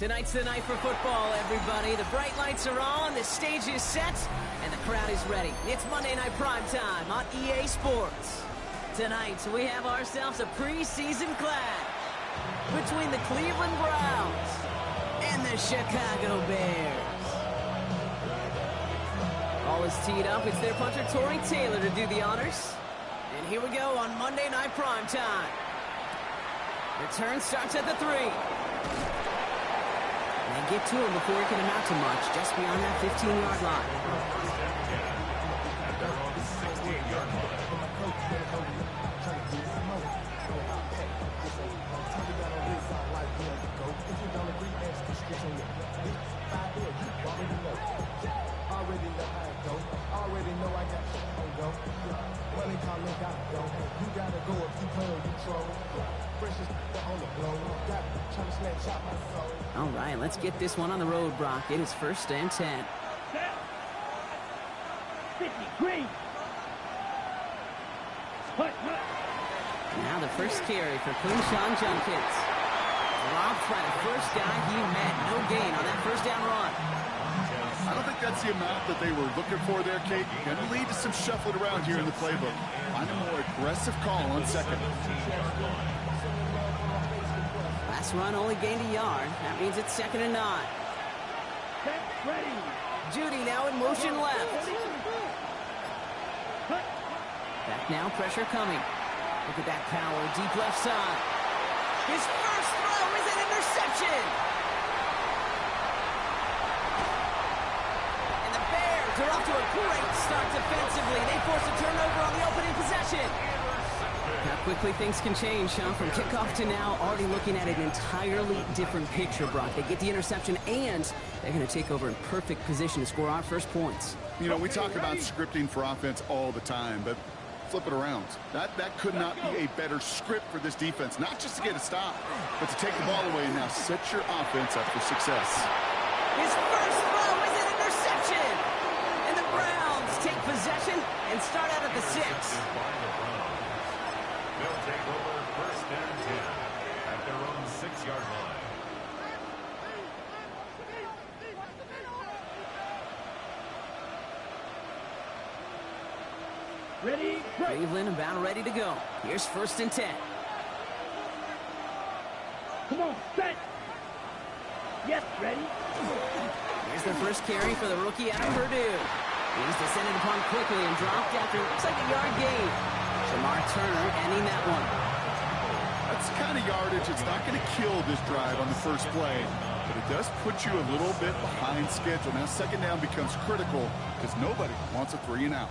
Tonight's the night for football, everybody. The bright lights are on, the stage is set, and the crowd is ready. It's Monday Night Primetime on EA Sports. Tonight, we have ourselves a preseason clash between the Cleveland Browns and the Chicago Bears. All is teed up. It's their punter, Tory Taylor, to do the honors. And here we go on Monday Night Primetime. Return starts at the 3. And they get to him before he can amount to much, just beyond that 15-yard line. At their own 16-yard line. Already know I got shit on go. Money calling, gotta go. You gotta go if you playing control. Precious on the blow. Got trying to snapshot my soul. All right, let's get this one on the road, Brock. It is 1st and 10. 53. Now the first carry for Quinshon Junkins. Dropped by the first guy he met. No gain on that first down run. I don't think that's the amount that they were looking for there, Kate. Going to lead to some shuffling around here in the playbook. Find a more aggressive call on second. Last run only gained a yard. That means it's 2nd and 9. Ready. Judy now in motion left. Back now, pressure coming. Look at that power, deep left side. His first throw is an interception. And the Bears are off to a great start defensively. They force a turnover on the opening possession. How quickly things can change, huh? From kickoff to now, already looking at an entirely different picture, Brock. They get the interception, and they're going to take over in perfect position to score our first points. You know, we talk about scripting for offense all the time, but flip it around. That could not be a better script for this defense, not just to get a stop, but to take the ball away and now set your offense up for success. His first throw is an interception, and the Browns take possession and start out at the 6. They'll take over 1st and 10 at their own 6-yard line. Ready. Cleveland about ready to go. Here's 1st and 10. Come on, set. Yes, ready. Here's the first carry for the rookie out of Purdue. He's descended upon quickly and dropped after looks like a yard gain. Jamar Turner ending that one. That's the kind of yardage. It's not going to kill this drive on the first play, but it does put you a little bit behind schedule. Now 2nd down becomes critical because nobody wants a 3 and out.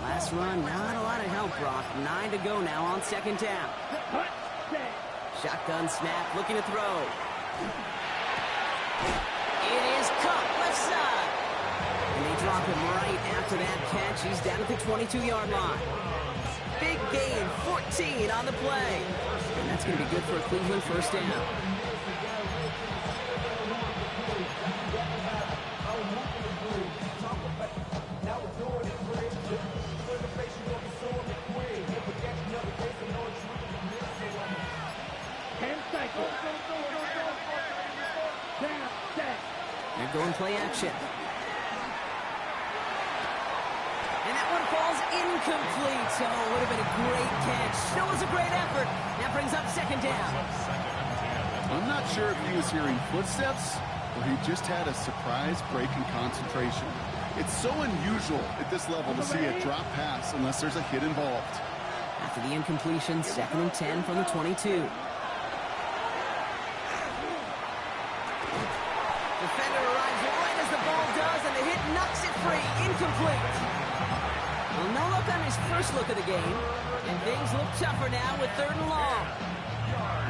Last run, not a lot of help, Brock. 9 to go now on 2nd down. Shotgun snap, looking to throw. It is caught left side. And they drop him right after that catch. He's down at the 22-yard line. Big gain, 14 on the play. And that's going to be good for a Cleveland 1st down. They're going play action. And that one falls incomplete. So it would have been a great catch. Still was a great effort. That brings up 2nd down. I'm not sure if he was hearing footsteps or he just had a surprise break in concentration. It's so unusual at this level to see a drop pass unless there's a hit involved. After the incompletion, 2nd and 10 from the 22. Defender arrives right as the ball does, and the hit knocks it free. Incomplete. Well, no look on his first look of the game, and things look tougher now with 3rd and long.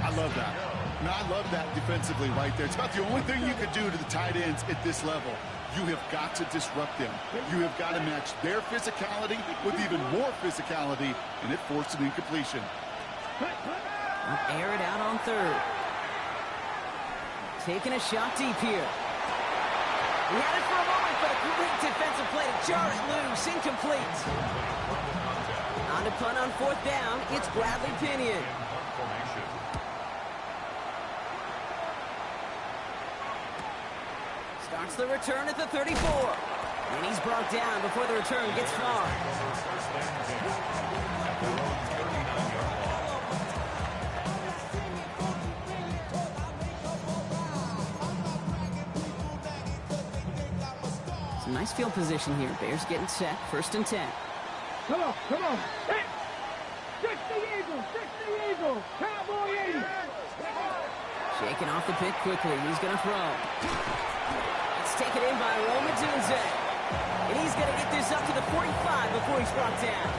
I love that. Now, I love that defensively right there. It's about the only thing you could do to the tight ends at this level. You have got to disrupt them. You have got to match their physicality with even more physicality, and it forced an incompletion. I'll air it out on 3rd. Taking a shot deep here. He had it for a moment, but a great defensive play to jar it loose. Incomplete. On to punt on 4th down. It's Bradley Pinion. Starts the return at the 34. And he's brought down before the return gets far. First and 10 at their own 39-yard line. Some nice field position here. Bears getting set. First and 10. Come on, come on. Hit! 60 Eagles, 60 Eagles. Cowboy 80. Shaking off the pick quickly. He's going to throw. It's taken in by Roma Dunze. And he's going to get this up to the 45 before he's brought down.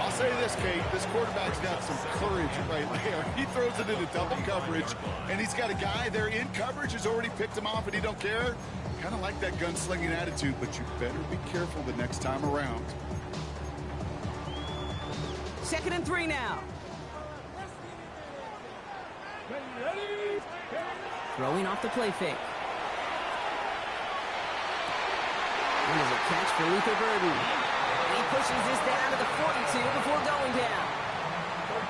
I'll say this, Kate. This quarterback's got some courage right there. He throws it into double coverage, and he's got a guy there in coverage who's already picked him off, and he don't care. Kind of like that gunslinging attitude, but you better be careful the next time around. Second and 3 now. Throwing off the play fake. And there's a catch for Luther Burden. He pushes this down to the 42 before going down.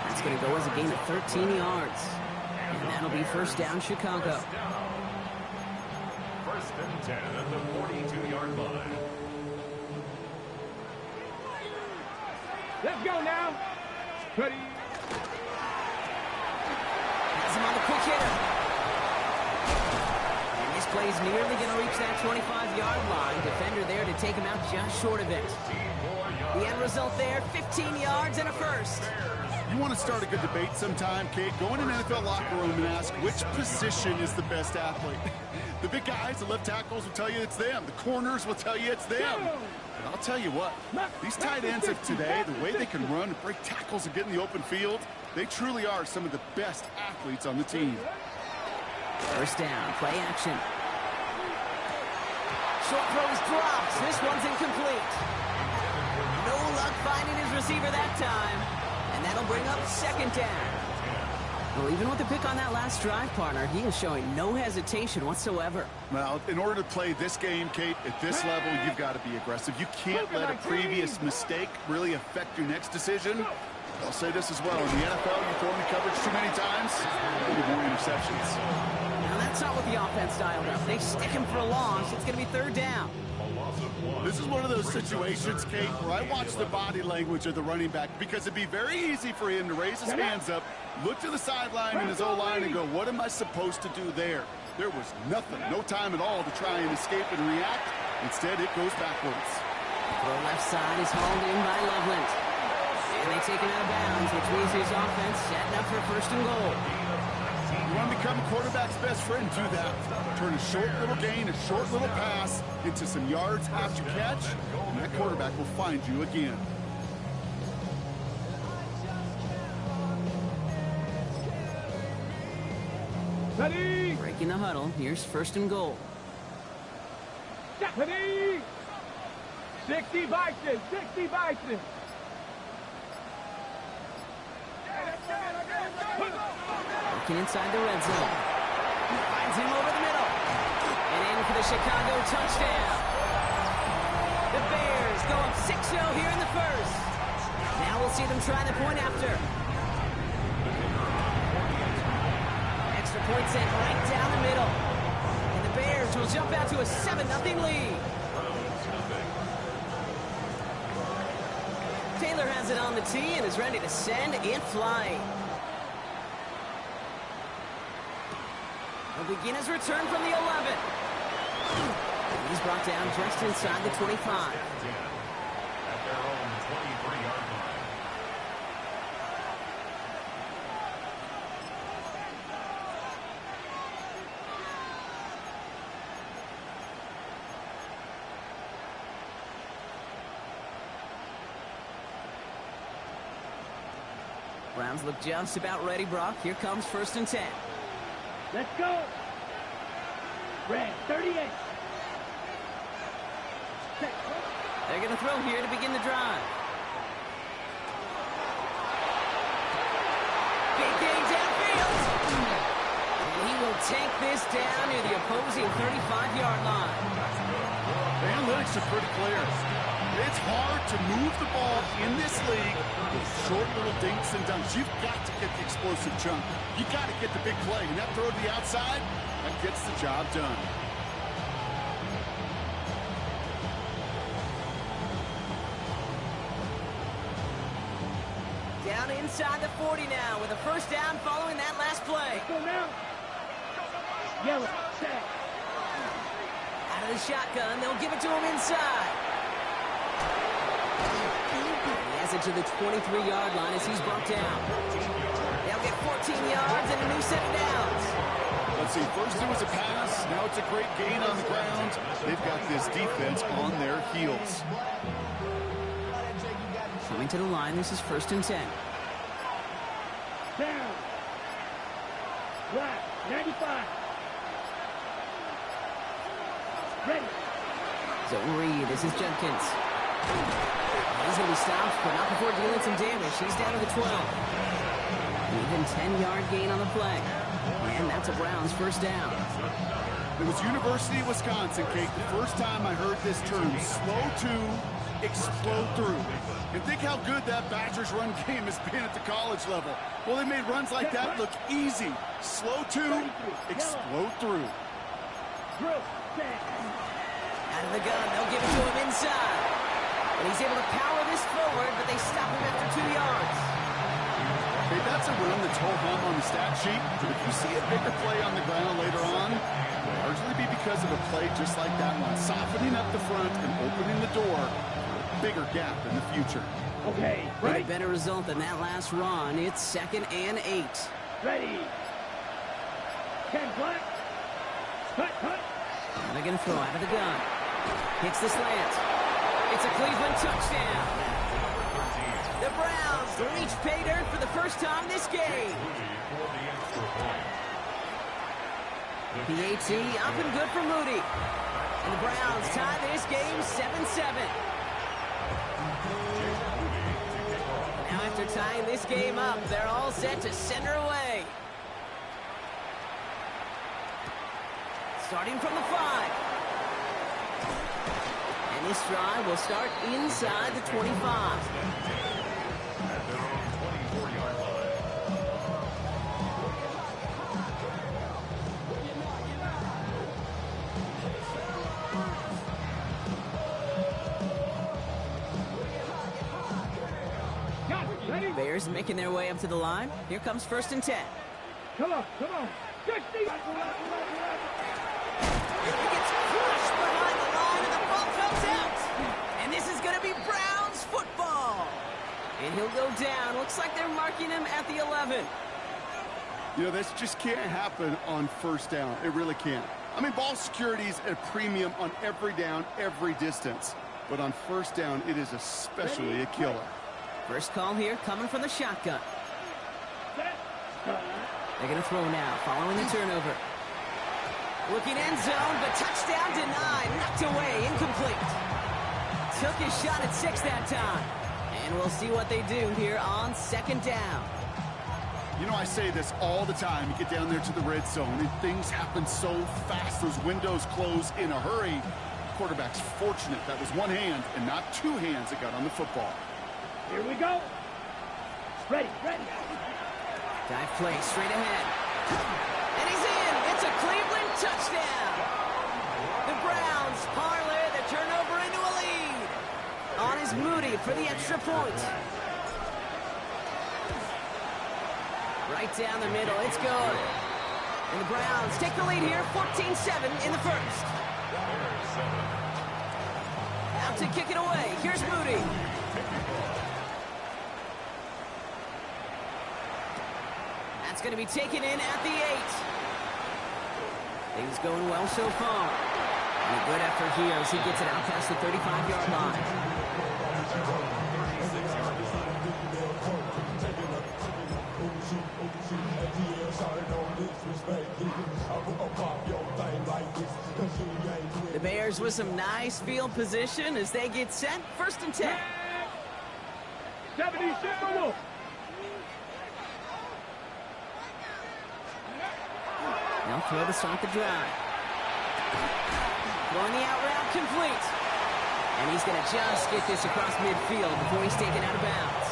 That's going to go as a gain of 13 yards. And that'll be first down, Chicago. First and 10 at the 42-yard line. Let's go now. Ready. Has him on the quick hitter. And this play's nearly going to reach that 25-yard line. Defender there to take him out just short of it. The end result there, 15 yards and a first. You want to start a good debate sometime, Kate? Go in an NFL locker room and ask which position is the best athlete. The big guys, the left tackles will tell you it's them. The corners will tell you it's them. And I'll tell you what, these tight ends of today, the way they can run, break tackles, and get in the open field, they truly are some of the best athletes on the team. First down, play action. Short throws drops. This one's incomplete. No luck finding his receiver that time. And that'll bring up second down. Well, even with the pick on that last drive, partner, he is showing no hesitation whatsoever. Well, in order to play this game, Kate, at this level, you've got to be aggressive. You can't let a previous mistake really affect your next decision. I'll say this as well. In the NFL, you throw in coverage too many times, you get more interceptions. Now, that's not what the offense dialed up. They stick him for a loss. It's going to be third down. This is one of those situations, Kate, where I watch the body language of the running back because it'd be very easy for him to raise his hands up, look to the sideline in his O-line and go, what am I supposed to do there? There was nothing, no time at all to try and escape and react. Instead, it goes backwards. The left side is hauled in by Loveland. And they take him out of bounds, which means his offense setting up for first and goal. You want to become a quarterback's best friend, do that. Turn a short little gain, a short little pass into some yards after catch, and that quarterback will find you again. Ready. Breaking the huddle. Here's first and goal. Ready. 60 Bison, 60 Bison. Working inside the red zone. Finds him over the middle. And in for the Chicago touchdown. The Bears go up 6-0 here in the first. Now we'll see them try the point after. Extra point sent right down the middle. And the Bears will jump out to a 7-0 lead. Taylor has it on the tee and is ready to send it flying. He'll begin his return from the 11. He's brought down just inside the 25. At their own 23-yard line. Browns look just about ready, Brock. Here comes first and 10. Let's go. Red 38. They're going to throw here to begin the drive. Big gain downfield. And he will take this down near the opposing 35-yard line. The analytics are pretty clear. It's hard to move the ball in this league with short little dinks and dunks. You've got to get the explosive chunk. You've got to get the big play. And that throw to the outside, that gets the job done. Down inside the 40 now with a first down following that last play. Go now. Yellow. Set. Out of the shotgun, they'll give it to him inside. He has it to the 23-yard line as he's brought down. They'll get 14 yards and a new set of downs. Let's see, first it was a pass, now it's a great gain on the ground. They've got this defense on their heels. Coming to the line, this is 1st and 10. Down. Right. 95. Ready. Zone read, this is Judkins. He's going to be stopped, but not before dealing some damage. He's down to the 12. Even 10-yard gain on the play. And that's a Browns first down. It was University of Wisconsin, Kate, the first time I heard this term, slow to explode through. And think how good that Badgers run game has been at the college level. Well, they made runs like that look easy. Slow to explode through. Out of the gun, they'll give it to him inside. And he's able to power this forward, but they stop him after 2 yards. Hey, that's a run that's ho-hum on the stat sheet, but if you see a bigger play on the ground later on, it'll largely be because of a play just like that one, softening up the front and opening the door for a bigger gap in the future. Okay, With ready. a better result than that last run, it's 2nd and 8. Ready. 10 black. Cut, cut. And they're going to throw out of the gun. Hits the slant. It's a Cleveland touchdown. The Browns reach pay dirt for the first time this game. PAT up and good for Moody. And the Browns tie this game 7-7. Now after tying this game up, they're all set to center away. Starting from the 5. And this drive will start inside the 25. At their own 24-yard line. Got it. Ready. Bears making their way up to the line. Here comes 1st and 10. Come on, come on. 60. He gets crushed behind the line and the ball comes out. And this is going to be Browns football. And he'll go down. Looks like they're marking him at the 11. You know, this just can't happen on first down. It really can't. I mean, ball security is at a premium on every down, every distance. But on first down, it is especially a killer. First call here coming from the shotgun. They're going to throw now, following the turnover. Looking end zone, but touchdown denied. Knocked away, incomplete. Took his shot at 6 that time. And we'll see what they do here on 2nd down. You know, I say this all the time. You get down there to the red zone, and things happen so fast. Those windows close in a hurry. The quarterback's fortunate that was one hand and not 2 hands that got on the football. Here we go. Ready, ready. Dive play straight ahead. And he's in. It's a Cleveland touchdown. The Browns parlay the turnover into a lead. On is Moody for the extra point. Right down the middle. It's good. And the Browns take the lead here, 14-7 in the first. Out to kick it away. Here's Moody. That's going to be taken in at the 8. Things going well so far. And a good effort here as he gets it out past the 35-yard line. The Bears with some nice field position as they get set. 1st and 10. 76 Wolf. They'll throw to start the drive. Throwing the out route complete. And he's going to just get this across midfield before he's taken out of bounds.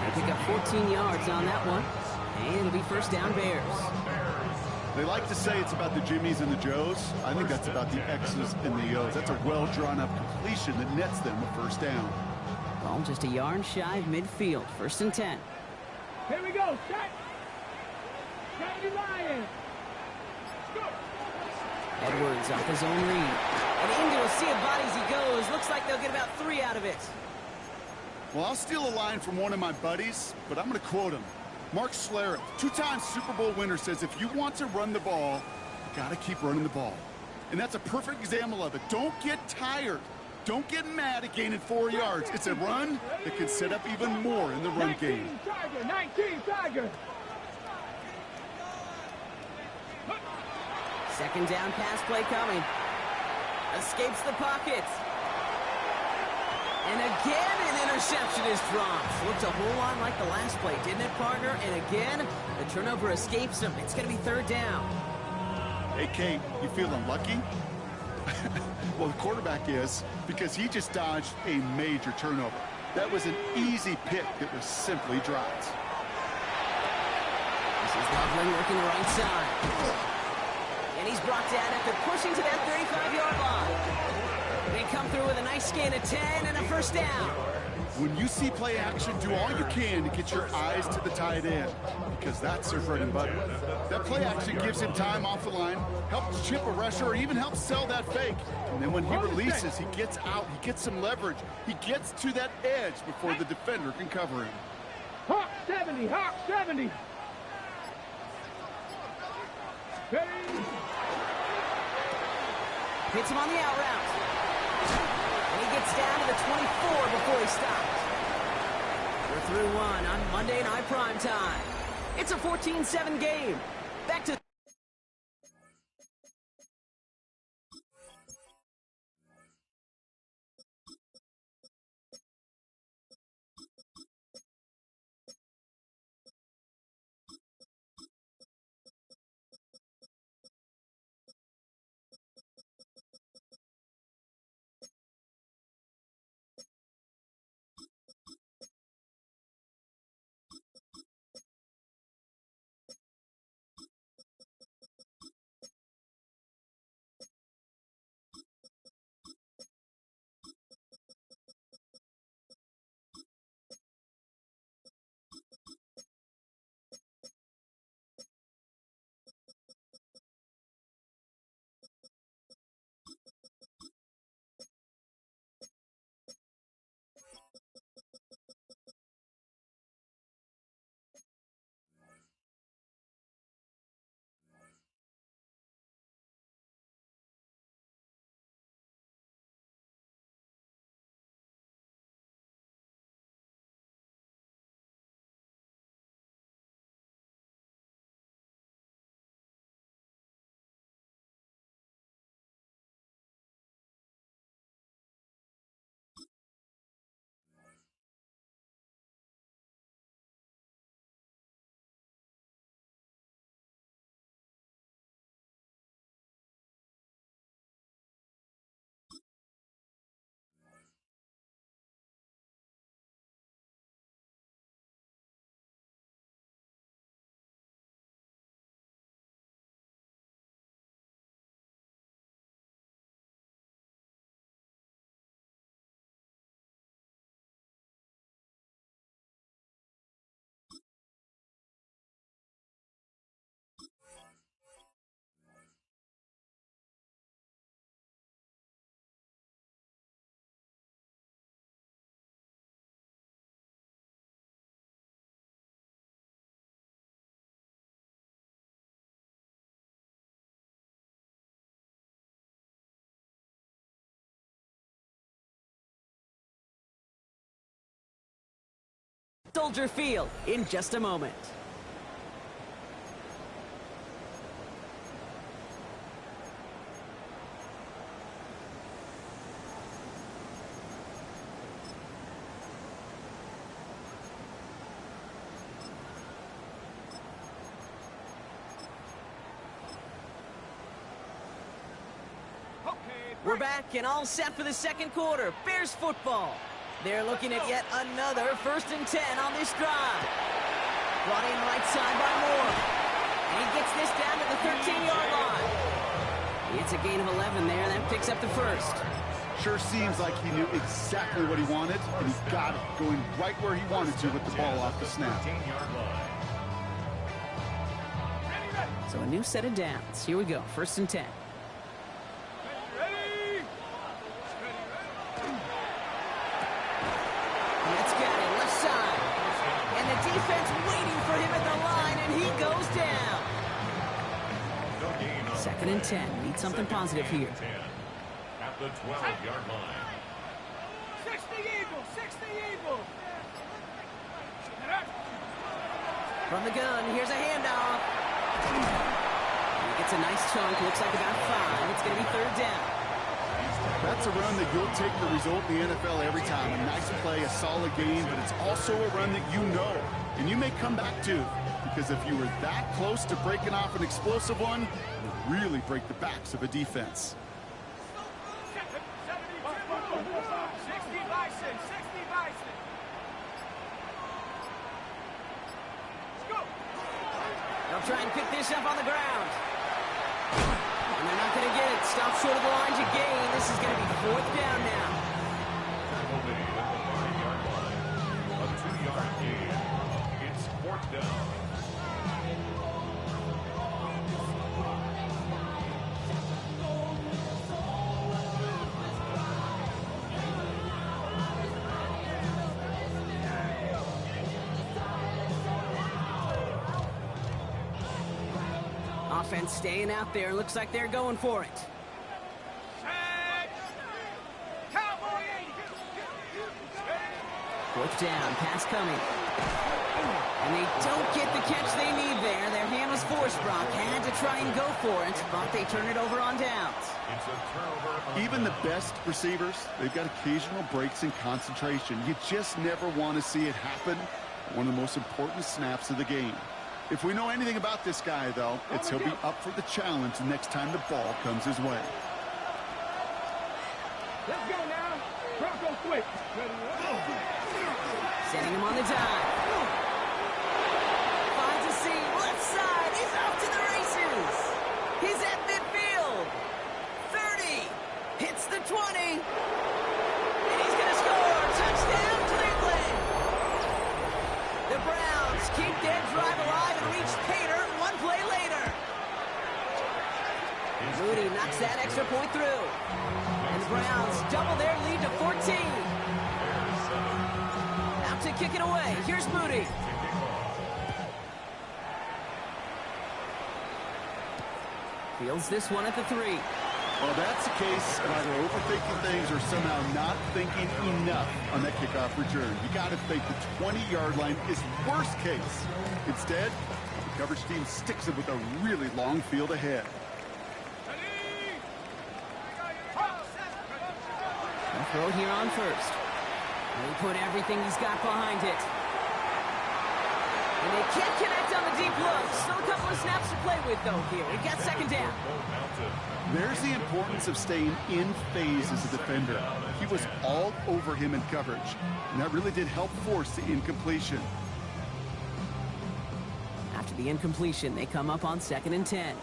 They pick up 14 yards on that one. And it'll be first down Bears. They like to say it's about the Jimmies and the Joes. I think that's about the X's and the O's. That's a well-drawn-up completion that nets them a first down. Ball just a yard shy of midfield. 1st and 10. Here we go. Set. Set Lions. Edwards off his own read. And into a sea of bodies he goes. Looks like they'll get about 3 out of it. Well, I'll steal a line from one of my buddies, but I'm going to quote him. Mark Schlereth, 2-time Super Bowl winner, says if you want to run the ball, you got to keep running the ball. And that's a perfect example of it. Don't get tired. Don't get mad at gaining 4 yards. It's a run that can set up even more in the run game. 19 Tiger. 2nd down pass play coming. Escapes the pocket. And again, an interception is dropped. Looked a whole lot like the last play, didn't it, partner? And again, the turnover escapes him. It's going to be 3rd down. Hey, Kate, you feeling lucky? Well, the quarterback is, because he just dodged a major turnover. That was an easy pick that was simply dropped. This is Loveland working the right side. And he's brought down after pushing to that 35-yard line. They come through with a nice gain of 10 and a 1st down. When you see play action, do all you can to get your eyes to the tight end, because that's their bread and butter. That play action gives him time off the line, helps chip a rusher, or even helps sell that fake. And then when he releases, he gets out, he gets some leverage. He gets to that edge before the defender can cover him. Hawk 70, Hawk 70. Hits him on the out route. And he gets down to the 24 before he stops. We're through 1 on Monday Night Primetime. It's a 14-7 game. Back to... Soldier Field in just a moment. We're back and all set for the 2nd quarter. Bears football. They're looking at yet another 1st and 10 on this drive. Brought in right side by Moore. And he gets this down to the 13-yard line. It's a gain of 11 there. That picks up the 1st. Sure seems like he knew exactly what he wanted, and he got it, going right where he wanted to with the ball off the snap. So a new set of downs. Here we go. 1st and 10. Let's get it. Left side. And the defense waiting for him at the line, and he goes down. 2nd and 10. Need something positive here. At the 12-yard line. 60 Eagles, 60 Eagles. From the gun, here's a handoff. He gets a nice chunk. Looks like about 5. It's going to be 3rd down. That's a run that you'll take the result in the NFL every time. A nice play, a solid game, but it's also a run that you know, and you may come back to, because if you were that close to breaking off an explosive one, it would really break the backs of a defense. 60 Bison, 60 Bison. Let's go. They'll try and pick this up on the ground. And they're not going to get it. Stop short of the line to gain. This is going to be 4th down now. Will be at the 5-yard line. A 2-yard gain. It's 4th down. Offense staying out there. Looks like they're going for it. Cowboy 4th down. Pass coming. And they don't get the catch they need there. Their hand was forced, Brock. Had to try and go for it, but they turn it over on downs. It's a turnover. Even the best receivers, they've got occasional breaks in concentration. You just never want to see it happen. One of the most important snaps of the game. If we know anything about this guy, though, it's he'll be up for the challenge the next time the ball comes his way. Let's go now. Bronco quick. Sending him on the dive. Finds a seam. Left side. He's off to the races. He's at midfield. 30. Hits the 20. And he's going to score. Touchdown, Cleveland. The Browns keep their drive alive and reach Pater 1 play later. Moody knocks that extra point through. And the Browns double their lead to 14. Out to kick it away. Here's Moody. Fields this one at the 3. Well, that's the case of either overthinking things or somehow not thinking enough on that kickoff return. You got to think the 20-yard line is worst case. Instead, the coverage team sticks it with a really long field ahead. And throw here on 1st. He put everything he's got behind it. And they can't connect on the deep look. Still a couple of snaps to play with, though, here. We got 2nd down. There's the importance of staying in phase as a defender. He was all over him in coverage, and that really did help force the incompletion. After the incompletion, they come up on 2nd and 10.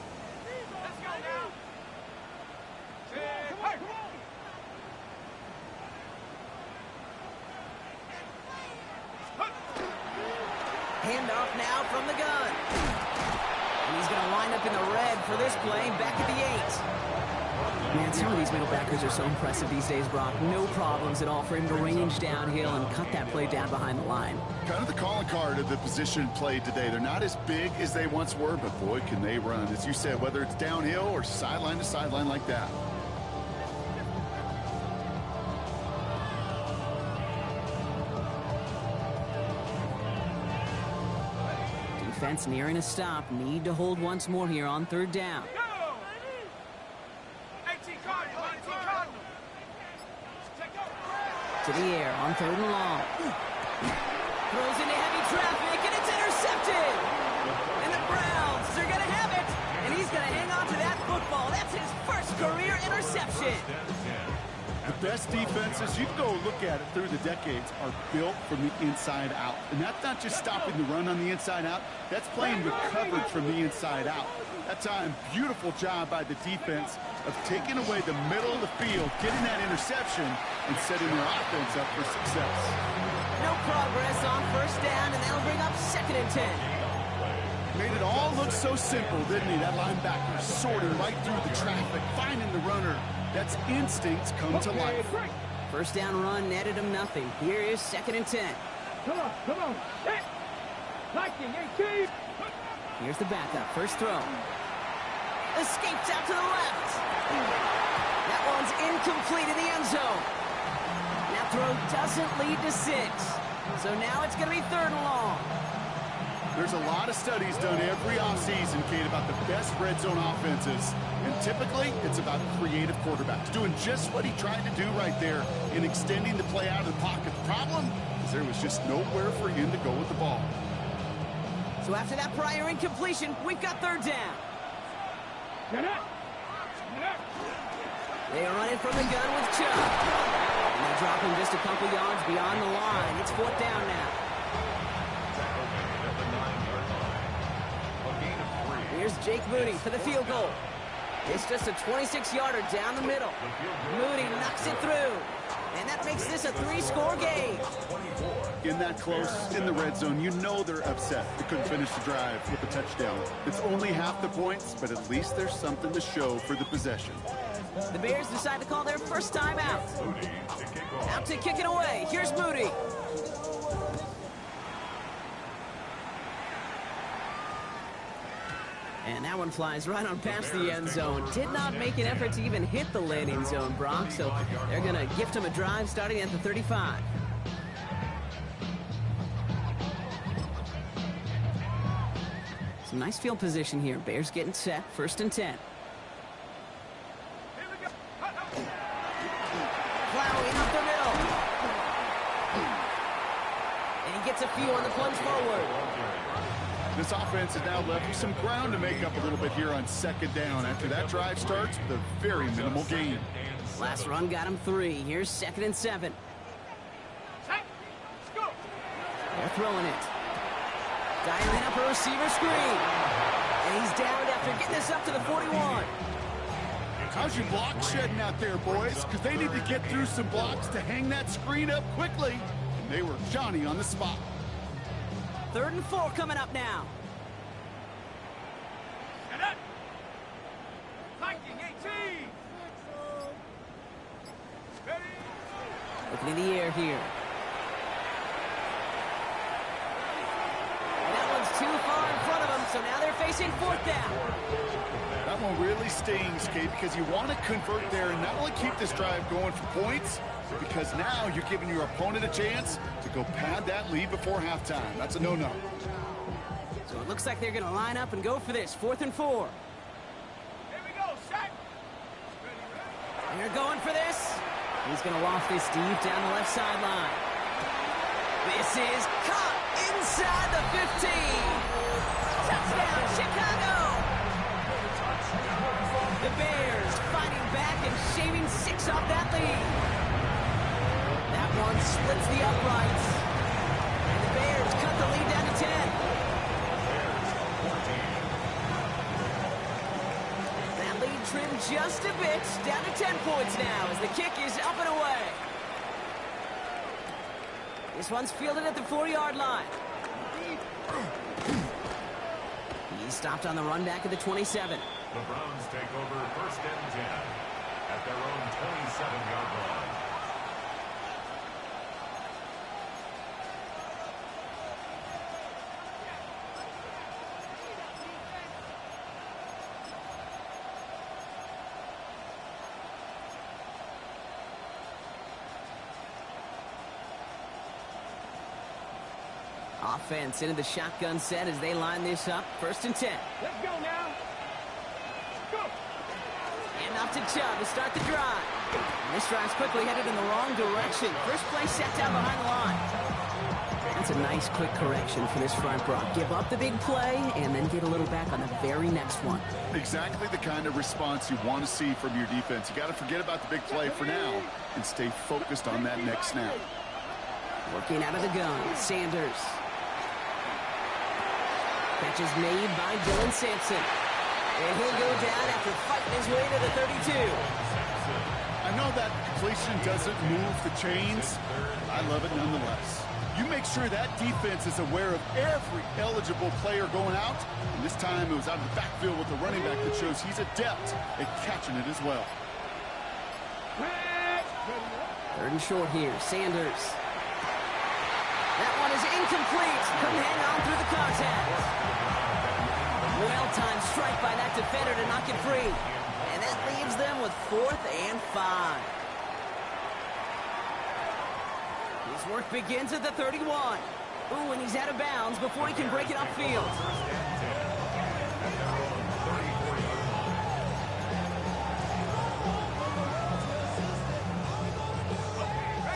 Handoff now from the gun. And he's going to line up in the red for this play, back at the 8. Man, some of these middle backers are so impressive these days, Brock. No problems at all for him to range downhill and cut that play down behind the line. Kind of the calling card of the position played today. They're not as big as they once were, but boy, can they run. As you said, whether it's downhill or sideline to sideline like that. Defense nearing a stop. Need to hold once more here on 3rd down. To the air on 3rd and long. Throws into heavy traffic, and it's intercepted. And the Browns are going to have it. And he's going to hang on to that football. That's his first career interception. The best defenses, you can go look at it through the decades, are built from the inside out. And that's not just stopping the run on the inside out. That's playing with coverage from the inside out. That time, beautiful job by the defense of taking away the middle of the field, getting that interception, and setting their offense up for success. No progress on first down, and that'll bring up 2nd and 10. Made it all look so simple, didn't he? That linebacker sorting right through the traffic, finding the runner. That's instincts come to life. First down run netted him nothing. Here is 2nd and 10. Come on. Hit. Liking 18. Here's the backup. First throw. Escapes out to the left. That one's incomplete in the end zone. That throw doesn't lead to 6. So now it's going to be 3rd and long. There's a lot of studies done every offseason, Kate, about the best red zone offenses. And typically, it's about creative quarterbacks doing just what he tried to do right there in extending the play out of the pocket. The problem is there was just nowhere for him to go with the ball. So after that prior incompletion, we've got 3rd down. They are running from the gun with Chubb. And they drop him just a couple yards beyond the line. It's 4th down now. Here's Jake Moody for the field goal. It's just a 26-yarder down the middle. Moody knocks it through. And that makes this a 3-score game. In that close, in the red zone, you know they're upset. They couldn't finish the drive with a touchdown. It's only half the points, but at least there's something to show for the possession. The Bears decide to call their first time out. Out to kick it away. Here's Moody. And that one flies right on past the end zone. Did not make an effort to even hit the landing zone, Brock. So they're going to gift him a drive starting at the 35. Some nice field position here. Bears getting set. 1st and 10. Plowing up the middle. And he gets a few on the plunge forward. This offense is now left with some ground to make up a little bit here on 2nd down. After that drive starts with a very minimal gain. Last run got him 3. Here's 2nd and 7. They're throwing it. Dialing up a receiver screen. And he's down after getting this up to the 41. How's your block shedding out there, boys? Because they need to get through some blocks to hang that screen up quickly. And they were Johnny on the spot. 3rd and 4 coming up now. Looking in the air here. And that one's too far in front of them, so now they're facing 4th down. That one really stings, Kate, because you want to convert there and not only keep this drive going for points, because now you're giving your opponent a chance to go pad that lead before halftime. That's a no-no. So it looks like they're going to line up and go for this. 4th and 4. Here we go, set. They're going for this. He's going to loft this deep down the left sideline. This is caught inside the 15. Touchdown, Chicago. The Bears fighting back and shaving 6 off that lead. That one splits the uprights. And the Bears cut the lead down to 10. That lead trimmed just a bit, down to 10 points now as the kick is up and away. This one's fielded at the 4-yard line. He's stopped on the run back at the 27. The Browns take over 1st and 10 at their own 27-yard line. Offense into the shotgun set as they line this up. 1st and 10. Let's go now. Go. And off to Chubb to start the drive. And this drive's quickly headed in the wrong direction. First play set down behind the line. That's a nice quick correction for this front, Brock. Give up the big play and then get a little back on the very next one. Exactly the kind of response you want to see from your defense. You got to forget about the big play for now and stay focused on that next snap. Working out of the gun, Sanders. Catch is made by Dylan Sampson. And he'll go down after fighting his way to the 32. I know that completion doesn't move the chains. I love it nonetheless. You make sure that defense is aware of every eligible player going out. And this time it was out of the backfield with the running back that shows he's adept at catching it as well. 3rd and short here. Sanders. That one is incomplete. Couldn't hang on through the contact. Well-timed strike by that defender to knock it free. And that leaves them with 4th and 5. His work begins at the 31. Ooh, and he's out of bounds before he can break it upfield.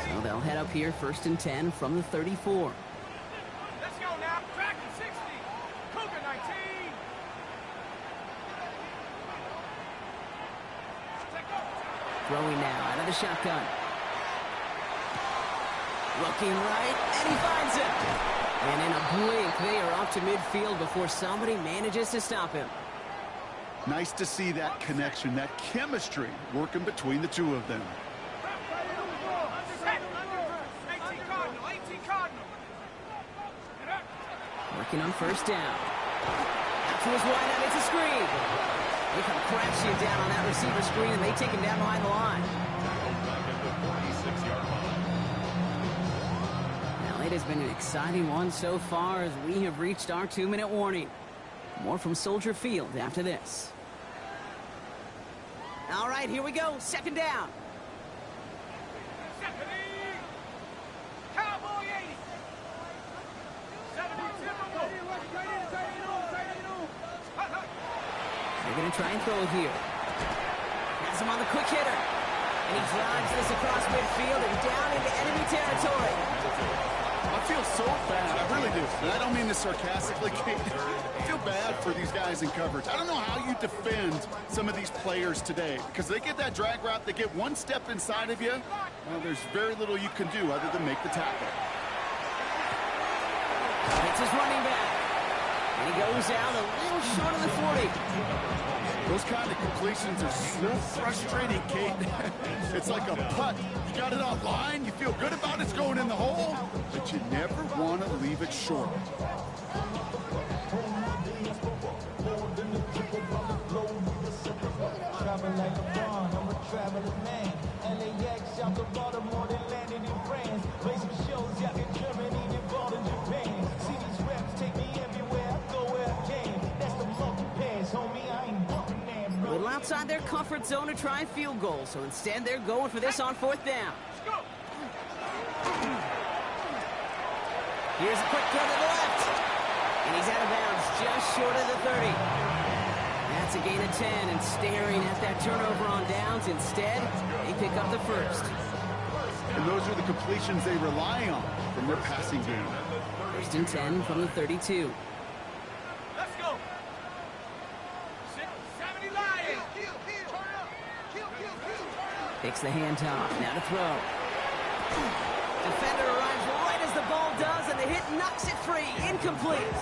So they'll head up here 1st and 10 from the 34. Let's go now. Track and 60. Cougar 19. Throwing now out of the shotgun. Looking right, and he finds him. And in a blink, they are off to midfield before somebody manages to stop him. Nice to see that connection, that chemistry working between the two of them. 18 Cardinal, 18 Cardinal. Working on 1st down. Out to his wide out, it's a screen. They come crashing down on that receiver screen, and they take him down behind the line. Now, it has been an exciting one so far as we have reached our 2-minute warning. More from Soldier Field after this. All right, here we go. 2nd down. Cowboy 80. 72. They're going to try and throw it here. Has him on the quick hitter. And he drives this across midfield and down into enemy territory. I feel so bad. I really do. And I don't mean this sarcastically, Kate. I feel bad for these guys in coverage. I don't know how you defend some of these players today because they get that drag route, they get one step inside of you. Well, there's very little you can do other than make the tackle. It's his running back. And he goes out a little short of the 40. Those kind of completions are so frustrating, Kate. It's like a putt. You got it on line, you feel good about it's going in the hole, but you never want to leave it short. Travel like a bond, I'm a traveling man. LAX out to Baltimore, they landed in France. Play some shows out in Germany, involved in Japan. See these reps take me everywhere, I go where I can. That's the monkey pass, homie, I ain't bumping that, A bro. little outside their comfort zone to try a field goal, so instead they're going for this on 4th down. Here's a quick throw to the left. And he's out of bounds just short of the 30. That's a gain of 10, and staring at that turnover on downs. Instead, they pick up the 1st. And those are the completions they rely on from their passing game. 1st and 10 from the 32. Let's go. 70 Lions. Takes the handoff. Now to throw. Defender arrives right as the ball does, and the hit knocks it free. Incomplete.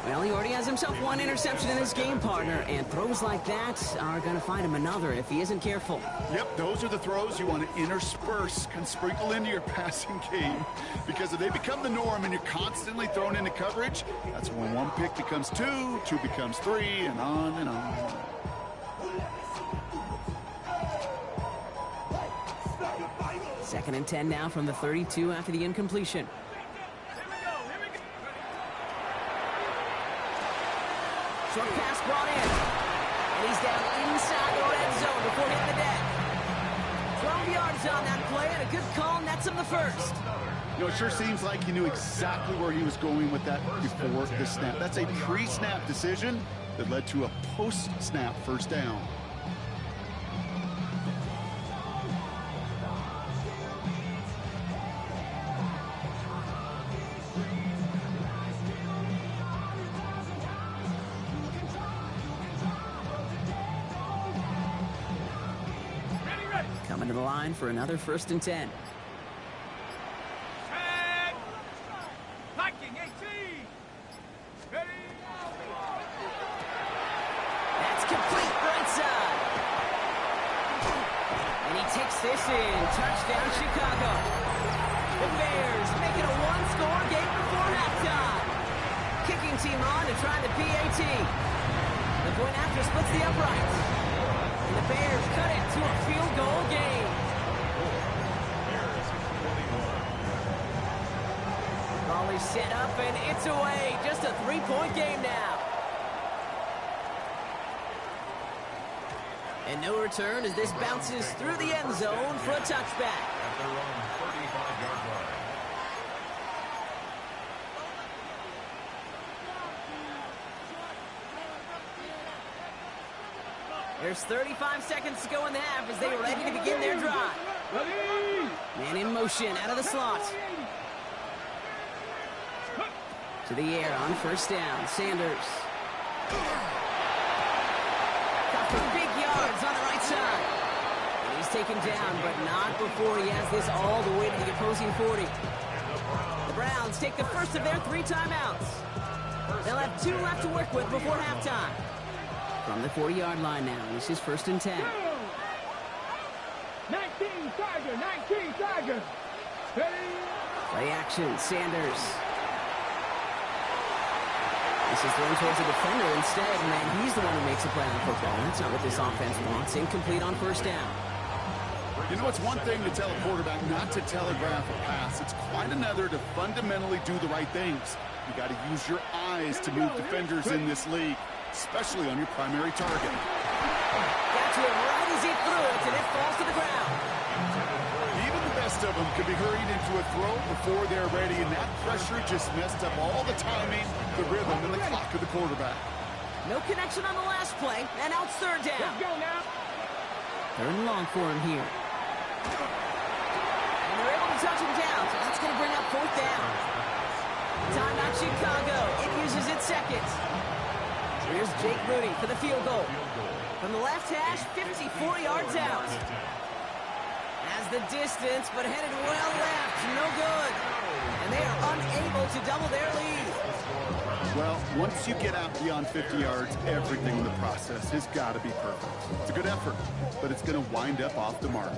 Well, he already has himself one interception in his game, partner, and throws like that are going to find him another if he isn't careful. Yep, those are the throws you want to intersperse and sprinkle into your passing game, because if they become the norm and you're constantly thrown into coverage, that's when one pick becomes two, two becomes three, and on and on. 2nd and 10 now from the 32 after the incompletion. Short pass brought in. And he's down inside the red zone before hitting the deck. 12 yards on that play, and a good call nets him the 1st. You know, it sure seems like he knew exactly where he was going with that before the snap. That's a pre-snap decision that led to a post-snap 1st down. Coming to the line for another 1st and 10. Tag. Viking 18. Ready. this in. Touchdown, Chicago. The Bears make it a one-score game before halftime. Kicking team on to try the PAT. The point after splits the uprights. And the Bears cut it to a field goal game. Volley set up and it's away. Just a 3-point game now. And no return as this bounces through the end zone for a touchback. At their own 35-yard line. There's 35 seconds to go in the half as they are ready to begin their drive. Man in motion out of the slot. To the air on first down. Sanders. Got for big yards on the right side. And he's taken down, but not before he has this all the way to the opposing 40. The Browns take the first of their 3 timeouts. They'll have 2 left to work with before halftime. From the 40-yard line now, this is 1st and 10. 19 Tiger. Ready? Play action, Sanders. This is thrown towards the defender instead, and he's the one who makes a play on football. That's not what this offense wants. Incomplete on first down. You know, it's one thing to tell a quarterback not to telegraph a pass. It's quite another to fundamentally do the right things. You got to use your eyes to move defenders in this league, especially on your primary target. Got to him right as he threw it, and it falls to the ground. Even the best of them could be hurried into a throw before they're ready, and that pressure just messed up all the timing, the rhythm, and the clock of the quarterback. No connection on the last play, and out 3rd down. Let's go now. 3rd and long for him here. And they're able to touch him down, so that's going to bring up 4th down. Timeout Chicago. It uses its second. Here's Jake Moody for the field goal. From the left hash, 54 yards out. Has the distance, but headed well left. No good. And they are unable to double their lead. Well, once you get out beyond 50 yards, everything in the process has got to be perfect. It's a good effort, but it's going to wind up off the mark.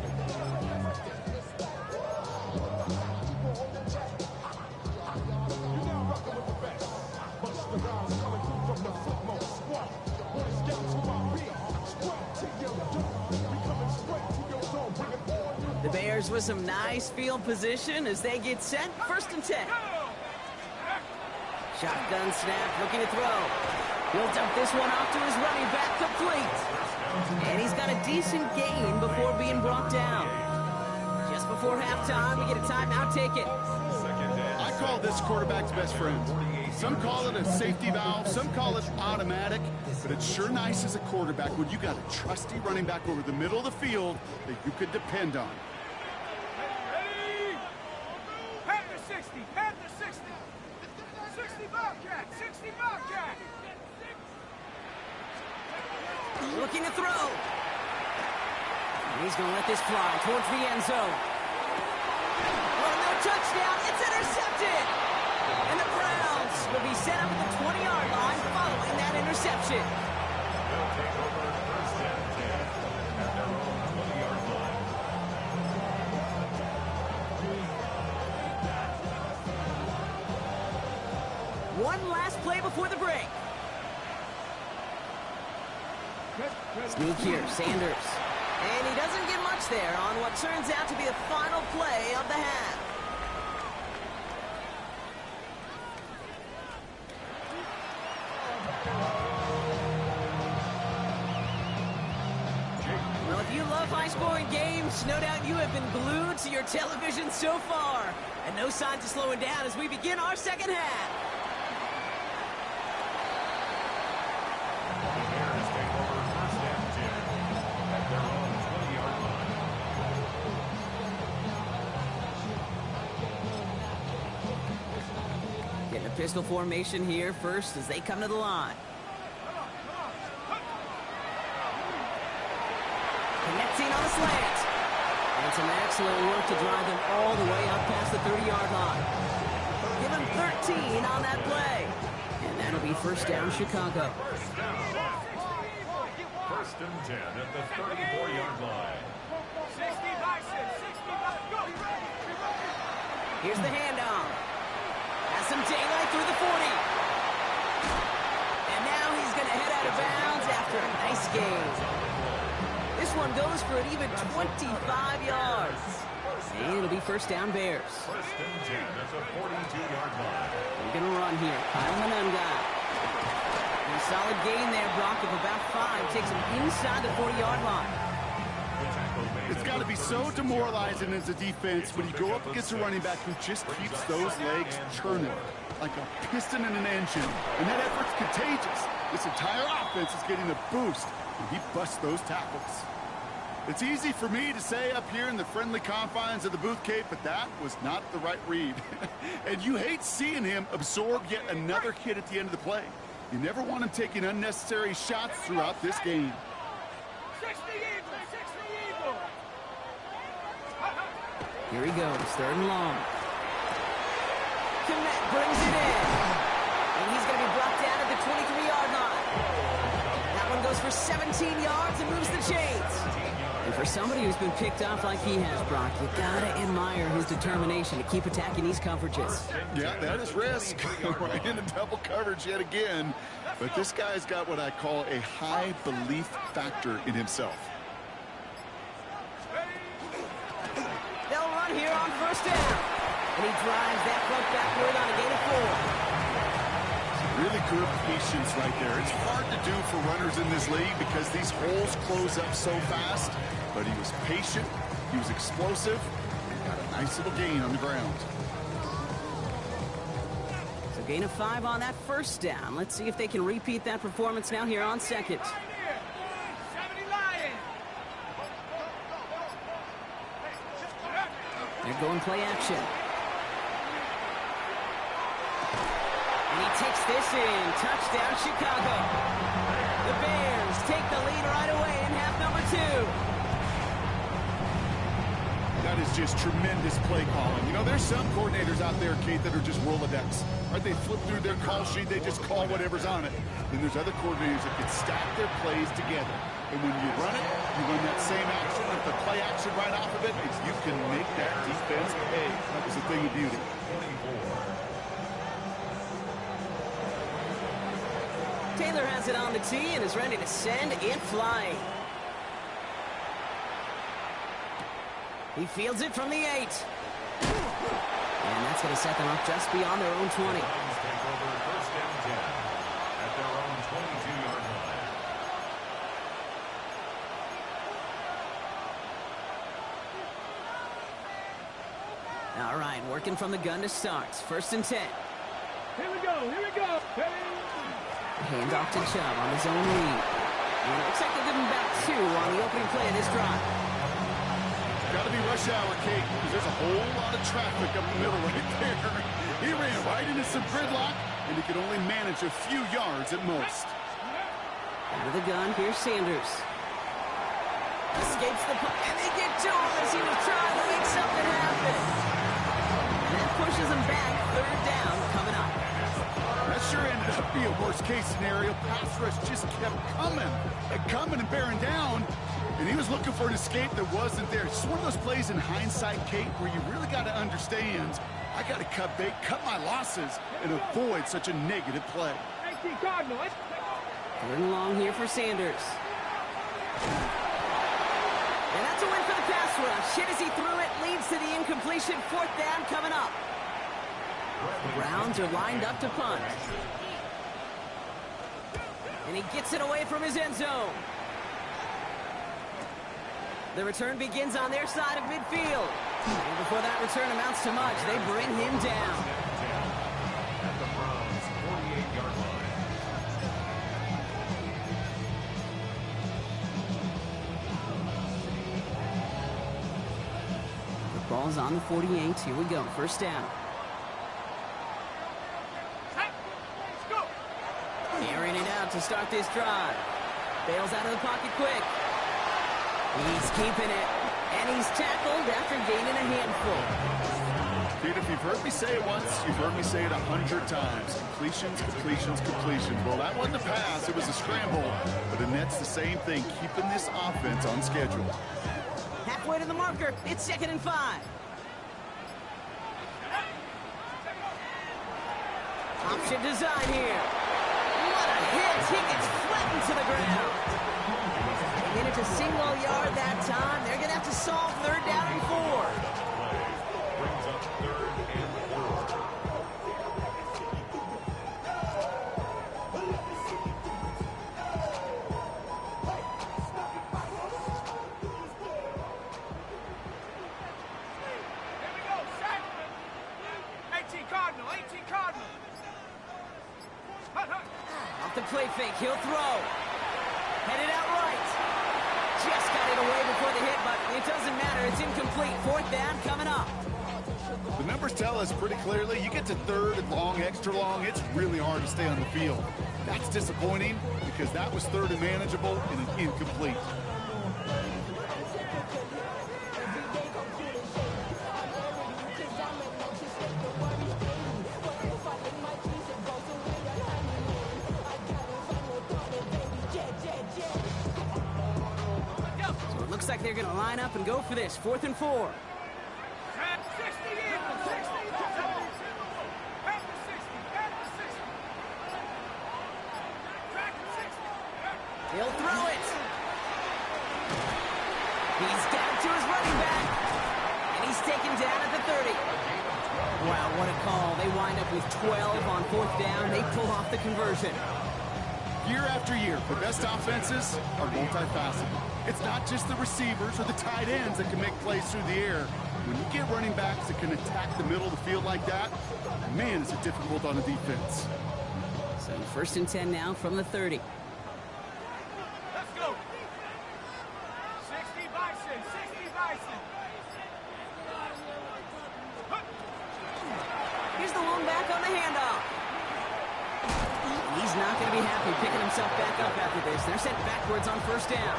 The Bears with some nice field position as they get set. 1st and 10. Shotgun snap, looking to throw. He'll dump this one off to his running back, complete. And he's got a decent gain before being brought down. Just before halftime, we get a timeout taken. I call this quarterback's best friend. Some call it a safety valve, some call it automatic, but it's sure nice as a quarterback when you got a trusty running back over the middle of the field that you could depend on. Ready? Head to 60. Head to 60. 60 Bobcat. 60 Bobcat. Looking to throw. And he's going to let this fly towards the end zone. Oh, no touchdown. It's intercepted. And the Browns will be set up at the 20-yard line following that interception. They'll take over 1st and 10 at their own 20-yard line. One last play before the break. Sneak here, Sanders. And he doesn't get much there on what turns out to be the final play of the half. Well, if you love high-scoring games, no doubt you have been glued to your television so far. And no signs of slowing down as we begin our second half. The Bears take over 1st and 10 at their own 20-yard line. Getting a pistol formation here first as they come to the line. Connecting on the slant. And some excellent work to drive them all the way up past the 30-yard line. Give them 13 on that play. And that'll be 1st down, Chicago. 1st and 10 at the 34-yard line. 60 by Here's the handoff. Has some daylight through the 40. And now he's going to head out of bounds after a nice gain. This one goes for an even 25 yards. And it'll be first down Bears. First and 10 at the 42-yard line. We're going to run here. Kyle Manunga. A solid gain there, Brock, of about 5. Takes him inside the 40-yard line. It's got to be so demoralizing as a defense when you go up against a running back who just keeps those legs churning like a piston in an engine. And that effort's contagious. This entire offense is getting a boost, and he busts those tackles. It's easy for me to say up here in the friendly confines of the Booth Cape, but that was not the right read. And you hate seeing him absorb yet another hit at the end of the play. You never want him taking unnecessary shots throughout this game. 60 Eagles, 60 Eagles. Here he goes, third and long. Komet brings it in. And he's going to be brought down at the 23-yard line. That one goes for 17 yards and moves the chains. And for somebody who's been picked off like he has, Brock, you gotta admire his determination to keep attacking these coverages. Yeah, that is risk. Right into double coverage yet again. But this guy's got what I call a high belief factor in himself. They'll run here on first down. And he drives that front backward on a gain of 4. Really good patience right there. It's hard to do for runners in this league because these holes close up so fast. But he was patient, he was explosive, and got a nice little gain on the ground. So gain of 5 on that first down. Let's see if they can repeat that performance now here on second. 70 Lions. They're going play action. And he takes this in. Touchdown, Chicago. The Bears take the lead right away in half number 2. That is just tremendous play calling. You know, there's some coordinators out there, Keith, that are just Rolodex. Right? They flip through their call sheet, they just call whatever's on it. Then there's other coordinators that can stack their plays together. And when you run it, you run that same action with the play action right off of it, and you can make that defense pay. That was a thing of beauty. Taylor has it on the tee and is ready to send it flying. He fields it from the 8. And that's going to set them up just beyond their own 20. Take over first down 10 at their own 22-yard line. All right, working from the gun to start. First and 10. Here we go, here we go. Hey. Hand off to Chubb on his own read. And it looks like they'll give him back 2 on the opening play of this drive. Got to be rush hour, Kate, because there's a whole lot of traffic up the middle right there. He ran right into some gridlock, and he could only manage a few yards at most. Out of the gun, here's Sanders. Escapes the punt, and they get to him as he was trying to make something happen. And that pushes him back, third down coming up. That sure ended up being a worst-case scenario. Pass rush just kept coming and bearing down. And he was looking for an escape that wasn't there. It's one of those plays in hindsight, Kate, where you really got to understand, I got to cut bait, cut my losses, and avoid such a negative play. 18 Cardinals. Third and long here for Sanders. And that's a win for the pass rush. Hit as he threw it, leads to the incompletion. Fourth down coming up. The Browns are lined up to punt. And he gets it away from his end zone. The return begins on their side of midfield. And before that return amounts to much, they bring him down. At the Browns' 48-yard line. The ball's on the 48. Here we go. First down. Airing it out to start this drive. Bails out of the pocket quick. He's keeping it, and he's tackled after gaining a handful. Pete, if you've heard me say it once, you've heard me say it 100 times. Completions, completions, completions. Well, that wasn't a pass, it was a scramble. But the Nets, the same thing, keeping this offense on schedule. Halfway to the marker, it's 2nd and 5. Option design here. What a hit. He gets flattened to the ground. They get it to single yard that time. They're going to have to solve 3rd down and 4. Brings up 3rd and 4. Off the play fake, he'll throw. Headed out right. Just got it away before the hit, but it doesn't matter. It's incomplete. 4th down coming up. The numbers tell us pretty clearly, you get to 3rd and long, extra long, it's really hard to stay on the field. That's disappointing because that was 3rd and manageable and an incomplete. Looks like they're going to line up and go for this. 4th and 4. He'll throw it. He's down to his running back. And he's taken down at the 30. Wow, what a call. They wind up with 12 on 4th down. They pull off the conversion. Year after year, the best offenses are multifaceted. It's not just the receivers or the tight ends that can make plays through the air. When you get running backs that can attack the middle of the field like that, man, is it difficult on a defense. So 1st and 10 now from the 30. Let's go. 60 Bison, 60 Bison. Here's the lone back on the handoff. He's not going to be happy picking himself back up after this. They're sent backwards on 1st down.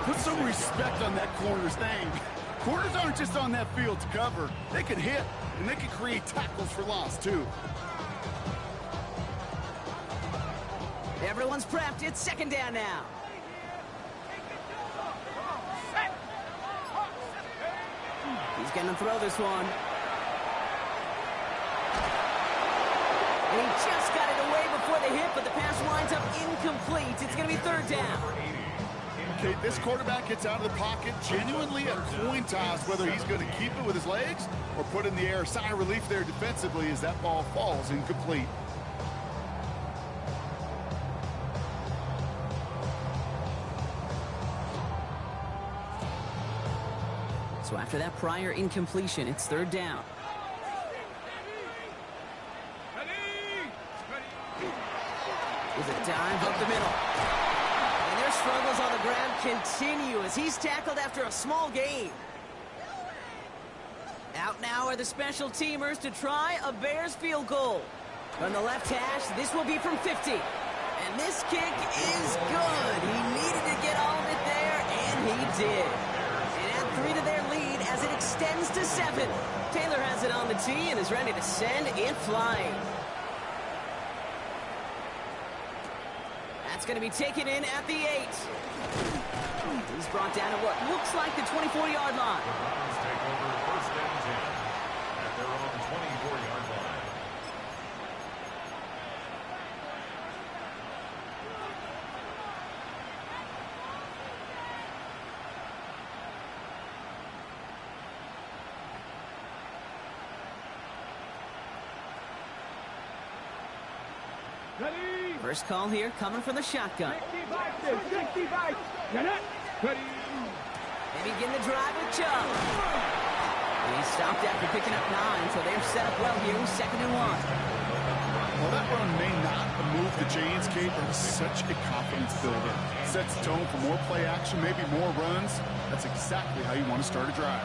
Put some respect on that corner's name. Corners aren't just on that field to cover. They can hit, and they can create tackles for loss, too. Everyone's prepped. It's 2nd down now. He's going to throw this one. And he just got it away before the hit, but the pass winds up incomplete. It's going to be 3rd down. Okay, this quarterback gets out of the pocket, genuinely a coin toss whether he's going to keep it with his legs or put it in the air. Sigh of relief there defensively as that ball falls incomplete. So after that prior incompletion, it's 3rd down. With a dive up the middle. And their struggles on the ground continue as he's tackled after a small gain. Out now are the special teamers to try a Bears field goal. From the left hash, this will be from 50. And this kick is good. He needed to get all of it there, and he did. And add 3 to their lead as it extends to 7. Taylor has it on the tee and is ready to send it flying. That's going to be taken in at the 8. He's brought down at what looks like the 24-yard line. Browns take over 1st and 10 at their own 24-yard line. Ready. First call here coming from the shotgun. 60 Bison, 60 Bison. Get it. Ready. They begin the drive with Chubb. And he stopped after picking up 9, so they're set up well here with 2nd and 1. Well, that run may not move the chains, Kate, but it's such a confidence builder. Sets the tone for more play action, maybe more runs. That's exactly how you want to start a drive.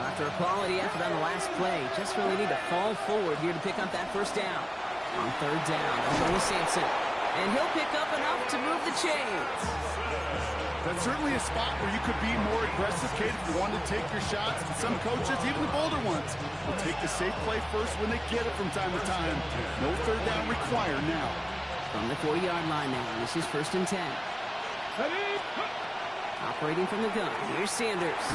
After a quality effort on the last play, just really need to fall forward here to pick up that 1st down. On 3rd down, they'll go with Sampson. And he'll pick up enough to move the chains. That's certainly a spot where you could be more aggressive, Kate, if you wanted to take your shots. And some coaches, even the bolder ones, will take the safe play first when they get it from time to time. No 3rd down required now. From the 40-yard line now, this is 1st and 10. Ready. Operating from the gun, here's Sanders.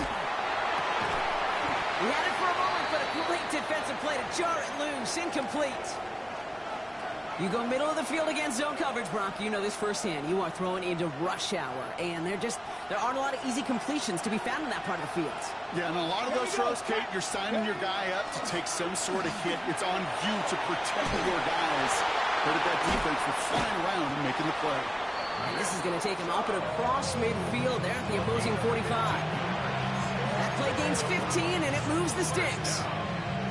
He had it for a moment, but a great defensive play to jar it loose, incomplete. You go middle of the field against zone coverage, Brock. You know this firsthand. You are throwing into rush hour, and there aren't a lot of easy completions to be found in that part of the field. Yeah, and a lot of those throws, Kate, you're signing your guy up to take some sort of hit. It's on you to protect your guys. Credit that defense for flying around and making the play. And this is going to take him up and across midfield there at the opposing 45. That play gains 15, and it moves the sticks.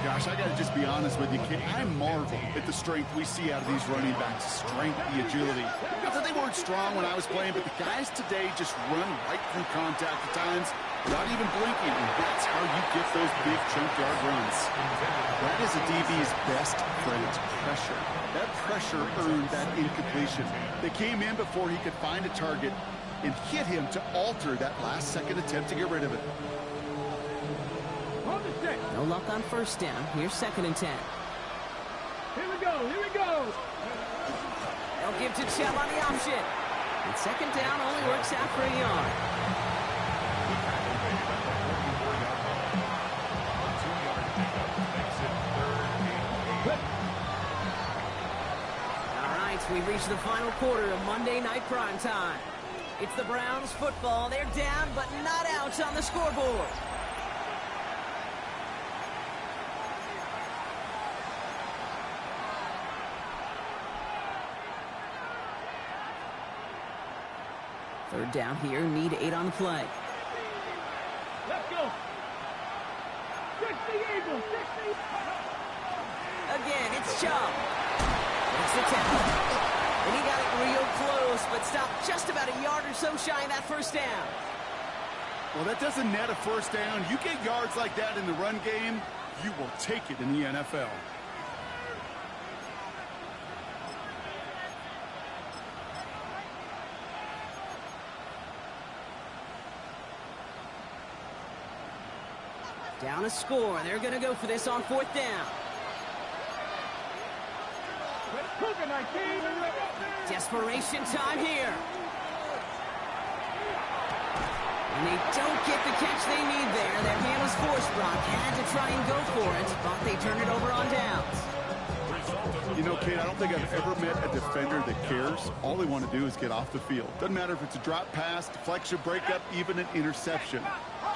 Gosh, I got to just be honest with you, kid. I marvel at the strength we see out of these running backs. Strength, the agility. Not that they weren't strong when I was playing, but the guys today just run right through contact at times without even blinking, and that's how you get those big chunk yard runs. That is a DB's best friend, pressure. That pressure earned that incompletion. They came in before he could find a target and hit him to alter that last-second attempt to get rid of it. No luck on first down. Here's 2nd and 10. Here we go, here we go. They'll give to Chubb on the option. And 2nd down only works out for a yard. All right, we've reached the final quarter of Monday Night Prime Time. It's the Browns football. They're down, but not out on the scoreboard. Third down here, need 8 on the play. Let's go. 60 Eagles, 60. Again, it's Chubb. Makes the tackle. And he got it real close, but stopped just about a yard or so shy of that first down. Well, that doesn't net a first down. You get yards like that in the run game, you will take it in the NFL. Down a score. They're going to go for this on 4th down. Desperation time here. And they don't get the catch they need there. Their hand was forced, Brock. Had to try and go for it, but they turn it over on downs. You know, Kate, I don't think I've ever met a defender that cares. All they want to do is get off the field. Doesn't matter if it's a drop pass, deflection, breakup, even an interception.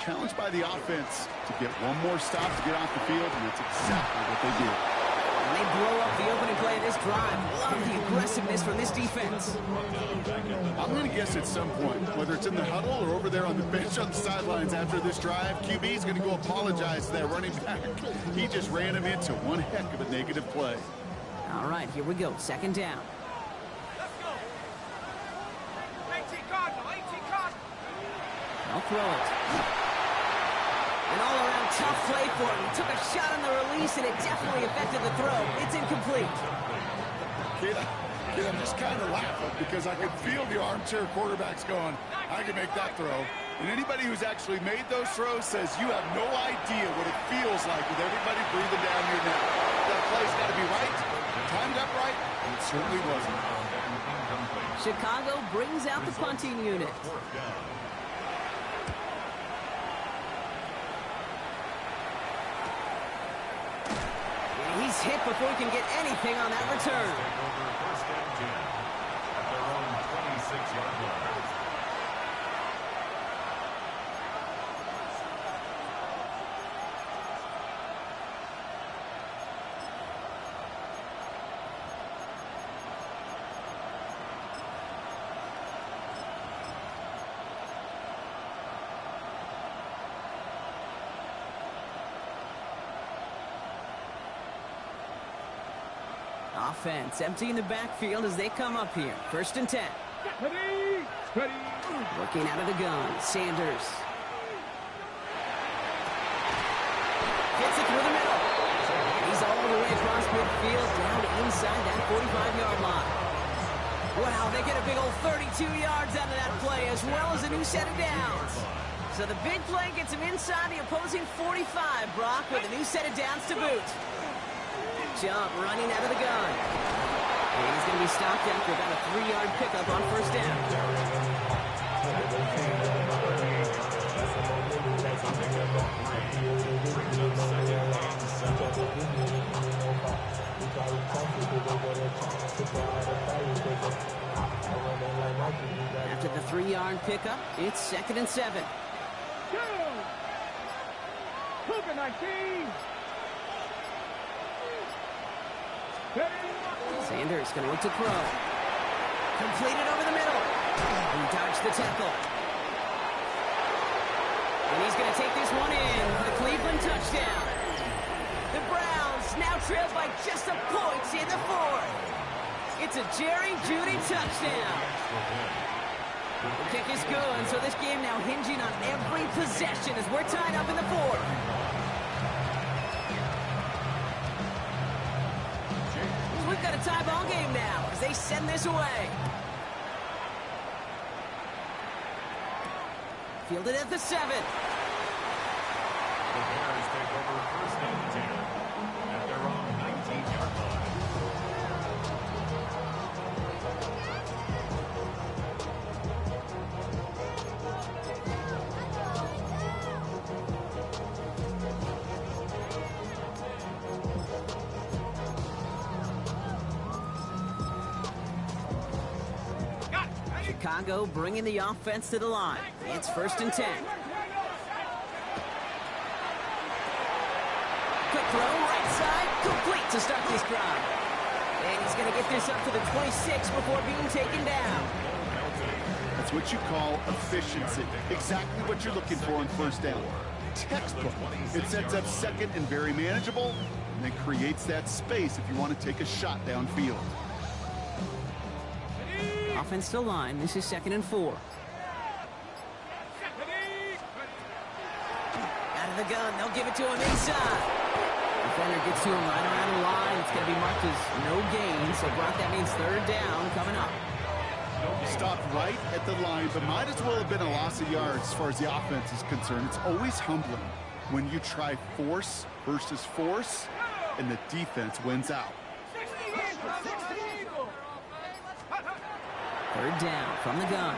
Challenged by the offense to get one more stop to get off the field, and that's exactly what they did. And they blow up the opening play of this drive. Love the aggressiveness from this defense. I'm going to guess at some point, whether it's in the huddle or over there on the bench on the sidelines after this drive, QB is going to go apologize to that running back. He just ran him into one heck of a negative play. All right, here we go. 2nd down. Let's go. 18 Cardinal, 18 Cardinal. They'll throw it. An all-around tough play for him. He took a shot on the release, and it definitely affected the throw. It's incomplete. Kid, I'm just kind of laughing because I could feel the armchair quarterbacks going, I can make that throw. And anybody who's actually made those throws says you have no idea what it feels like with everybody breathing down your neck. That play's got to be right, timed up right, and it certainly wasn't. Chicago brings out the punting unit. He's hit before he can get anything on that return. First and 10 at their own 26-yard line. Offense emptying the backfield as they come up here. 1st and 10. Ready. Working out of the gun. Sanders. Hits it through the middle. He's all the way across midfield down inside that 45-yard line. Wow, they get a big old 32 yards out of that play as well as a new set of downs. So the big play gets him inside the opposing 45, Brock, with a new set of downs to boot. Jump running out of the gun. And he's going to be stopped after about a 3-yard pickup on 1st down. After the 3-yard pickup, it's 2nd and 7. Cougar 19. Sanders going to look to throw. Completed over the middle. He dodged the tackle. And he's going to take this one in for the Cleveland touchdown. The Browns now trail by just a point in the 4th. It's a Jerry Jeudy touchdown. The kick is good, so this game now hinging on every possession as we're tied up in the 4th. We've got a tie ball game now as they send this away. Fielded at the 7. The Bears take over 1st and 10 at their own 19-yard line. Chicago bringing the offense to the line. It's 1st and 10. Quick throw, right side, complete to start this drive. And he's going to get this up to the 26 before being taken down. That's what you call efficiency. Exactly what you're looking for on 1st down. Textbook. It sets up 2nd and very manageable, and then creates that space if you want to take a shot downfield. Offense to line. This is 2nd and 4. Out of the gun. They'll give it to him inside. Defender gets to him right around the line. It's going to be marked as no gain. So, Brock, that means 3rd down coming up. Stopped right at the line, but might as well have been a loss of yards as far as the offense is concerned. It's always humbling when you try force versus force, and the defense wins out. 3rd down from the gun.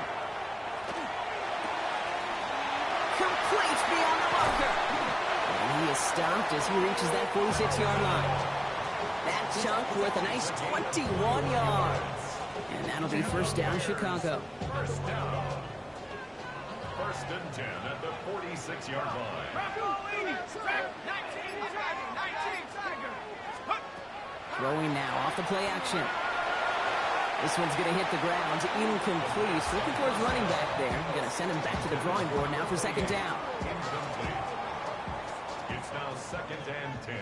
Complete beyond the marker. And he is stopped as he reaches that 46-yard line. That chunk worth a nice 21 yards. And that'll be 1st down, Chicago. 1st down. 1st and 10 at the 46-yard line. Throwing now off the play action. This one's going to hit the ground. Incomplete. Looking towards running back there. Going to send him back to the drawing board now for 2nd down. Incomplete. It's now 2nd and 10.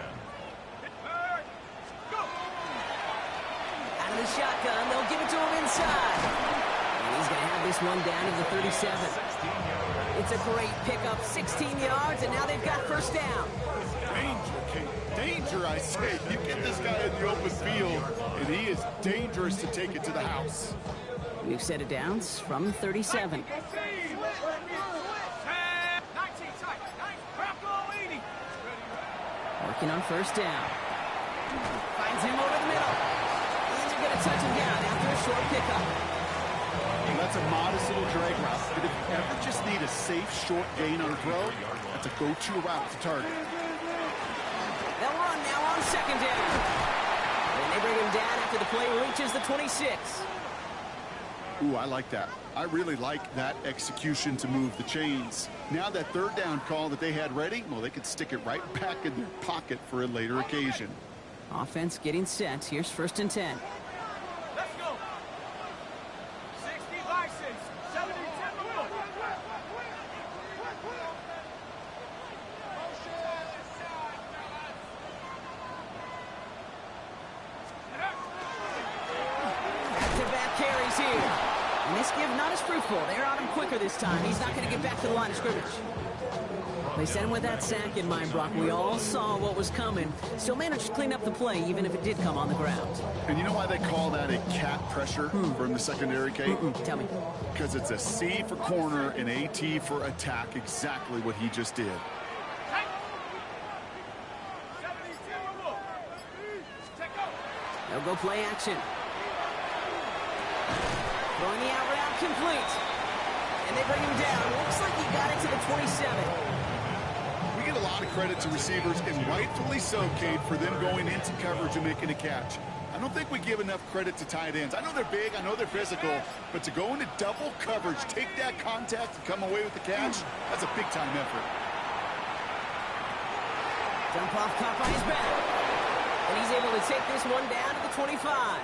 Out of the shotgun. They'll give it to him inside. And he's going to have this one down to the 37. It's a great pickup. 16 yards, and now they've got 1st down. Danger, Kate. Danger, I say. You get this guy in the open field, and he is dangerous to take it to the house. We've set it down from 37. Working on 1st down. Finds him over the middle. And they're going to touch him down after a short pickup. And that's a modest little drag route. But if you ever just need a safe, short gain on a throw, that's a go-to route to target. They'll run now on 2nd down. And they bring him down after the play reaches the 26. Ooh, I like that. I really like that execution to move the chains. Now that 3rd down call that they had ready, well, they could stick it right back in their pocket for a later occasion. Offense getting set. Here's 1st and 10. Let's go. 60 license. 70 tempo. Back-to-back carries here. And this give not as fruitful. They're on him quicker this time. He's not going to get back to the line of scrimmage. They sent him with that sack in mind, Brock. We all saw what was coming. Still managed to clean up the play, even if it did come on the ground. And you know why they call that a cat pressure from the secondary, Kate? Tell me. Because it's a C for corner and a T for attack, exactly what he just did. They'll go play action. Throwing the out route complete. And they bring him down. Looks like he got it to the 27. We get a lot of credit to receivers, and rightfully so, Kate, for them going into coverage and making a catch. I don't think we give enough credit to tight ends. I know they're big, I know they're physical, but to go into double coverage, take that contact, and come away with the catch, that's a big-time effort. Dump off caught by his back. And he's able to take this one down to the 25.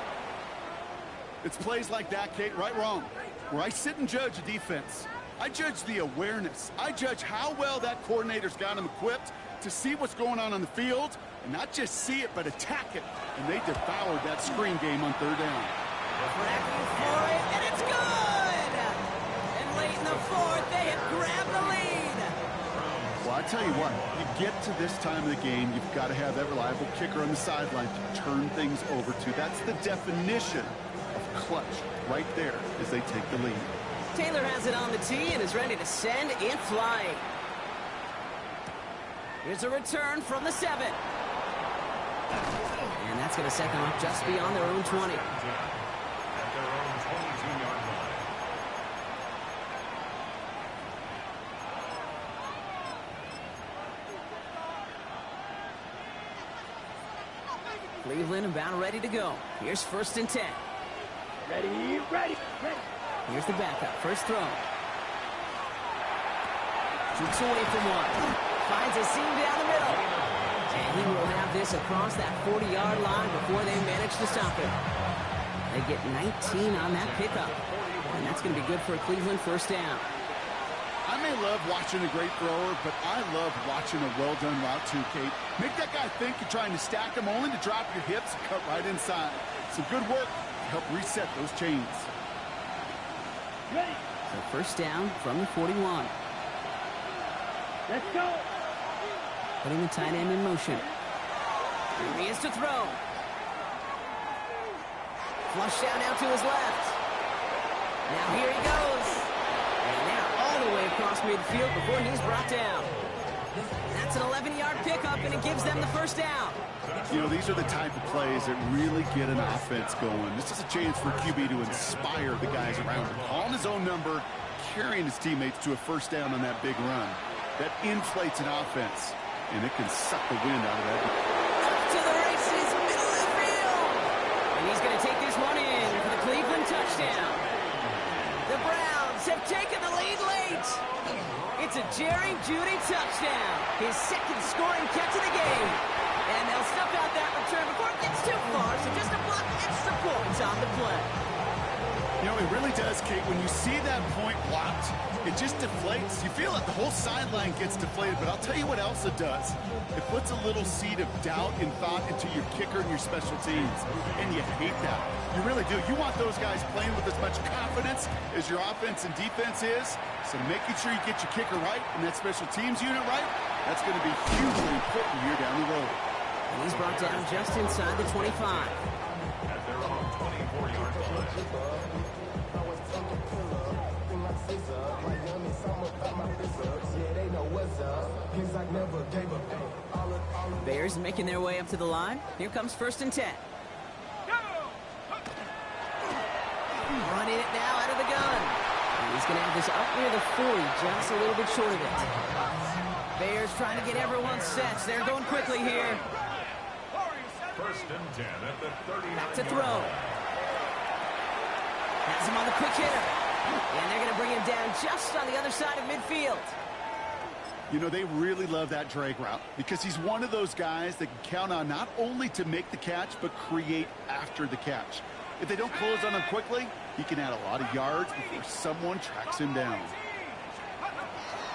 It's plays like that, Kate, right, wrong, where I sit and judge a defense. I judge the awareness. I judge how well that coordinator's got him equipped to see what's going on the field, and not just see it, but attack it. And they devoured that screen game on third down. Cracking for it, and it's good! And late in the fourth, they have grabbed the lead. Well, I tell you what, you get to this time of the game, you've got to have that reliable kicker on the sideline to turn things over to. That's the definition of clutch right there as they take the lead. Taylor has it on the tee and is ready to send it flying. Here's a return from the 7. And that's going to set them up just beyond their own 20. At their own 22-yard line. Cleveland about ready to go. Here's 1st and 10. Ready, ready, ready. Here's the backup. First throw. Shoots away from one. Finds a seam down the middle. And he will have this across that 40-yard line before they manage to stop him. They get 19 on that pickup. And that's going to be good for a Cleveland 1st down. I may love watching a great thrower, but I love watching a well-done route too, Kate. Make that guy think you're trying to stack him, only to drop your hips and cut right inside. Some good work to help reset those chains. Ready. So 1st down from the 41. Let's go. Putting the tight end in motion. Here he is to throw. Flush down out to his left. Now here he goes. And now all the way across midfield before he's brought down. That's an 11-yard pickup, and it gives them the 1st down. You know, these are the type of plays that really get an offense going. This is a chance for QB to inspire the guys around him. Calling his own number, carrying his teammates to a 1st down on that big run. That inflates an offense, and it can suck the wind out of that. To the races, middle of the field. And he's going to take this one in for the Cleveland touchdown. The Browns have taken the lead late. It's a Jerry Jeudy touchdown. His 2nd scoring catch of the game. And they'll snuff out that return before it gets too far, so just a block extra points on the play. You know, it really does, Kate. When you see that point blocked, it just deflates. You feel like the whole sideline gets deflated, but I'll tell you what else it does. It puts a little seed of doubt and thought into your kicker and your special teams, and you hate that. You really do. You want those guys playing with as much confidence as your offense and defense is, so making sure you get your kicker right and that special teams unit right, that's going to be hugely important here down the road. And he's brought down just inside the 25. At their own 24-yard line. Bears making their way up to the line. Here comes 1st and 10. Running it now out of the gun. And he's going to have this up near the 40, just a little bit short of it. Bears trying to get everyone set. They're going quickly here. 1st and 10 at the 39. Back to throw. Has him on the quick hitter. And they're going to bring him down just on the other side of midfield. You know, they really love that drag route because he's one of those guys that can count on not only to make the catch, but create after the catch. If they don't close on him quickly, he can add a lot of yards before someone tracks him down.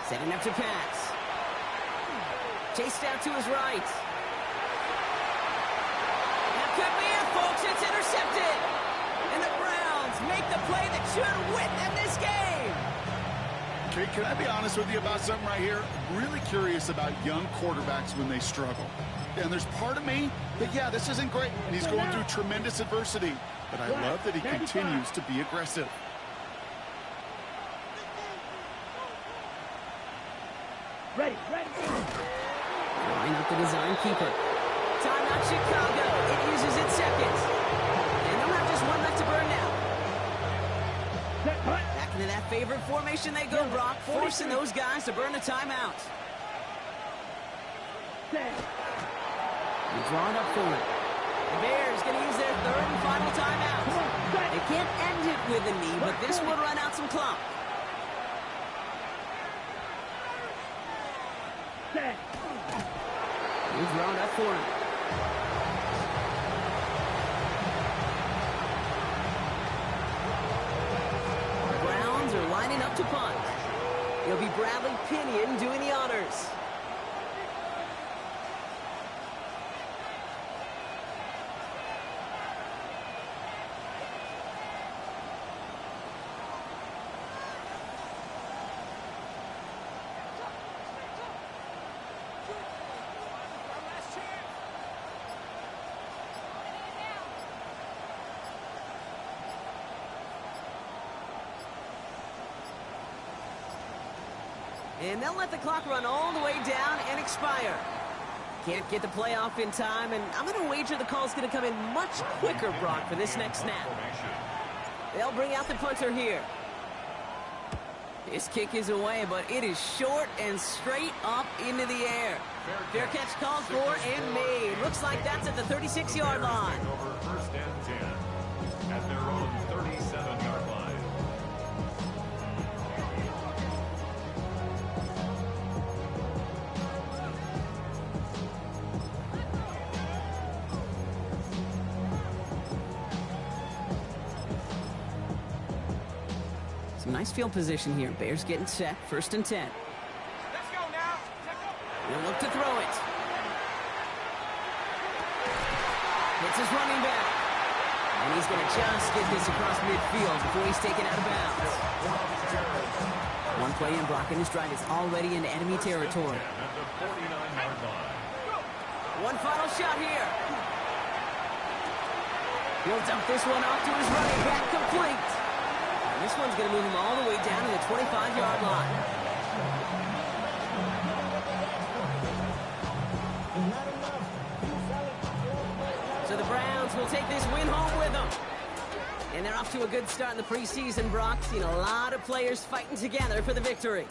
Setting up to pass. Chased out to his right. That could be it, folks. It's intercepted. And the Browns make the play that should win them this game. Okay, can I be honest with you about something right here? I'm really curious about young quarterbacks when they struggle. And there's part of me that, yeah, this isn't great. And he's going through tremendous adversity. But I love that he continues to be aggressive. Ready, ready. Line up the design keeper. Timeout Chicago. It uses its seconds. And they'll have just one left to burn now. Back into that favorite formation they go, Brock, forcing those guys to burn the timeout. He's drawing up for it. The Bears going to use their with a knee, but this would run out some clock. He's drawn up for him. The Browns are lining up to punt. It'll be Bradley Pinion doing the honors. And they'll let the clock run all the way down and expire. Can't get the play off in time, and I'm going to wager the call's going to come in much quicker, Brock, for this next snap. They'll bring out the punter here. This kick is away, but it is short and straight up into the air. Fair catch called for and made. Looks like that's at the 36-yard line. Over first and 10 at their own 37-yard line. Some nice field position here. Bears getting set. First and 10. Let's go now. He'll look to throw it. Hits his running back. And he's going to just get this across midfield before he's taken out of bounds. One play in, blocking his drive is already into enemy territory. At the 49-yard line. One final shot here. He'll dump this one off to his running back, complete. And this one's going to move him all the way down to the 25-yard line. So the Browns will take this win home with them. And they're off to a good start in the preseason, Brock. Seen a lot of players fighting together for the victory.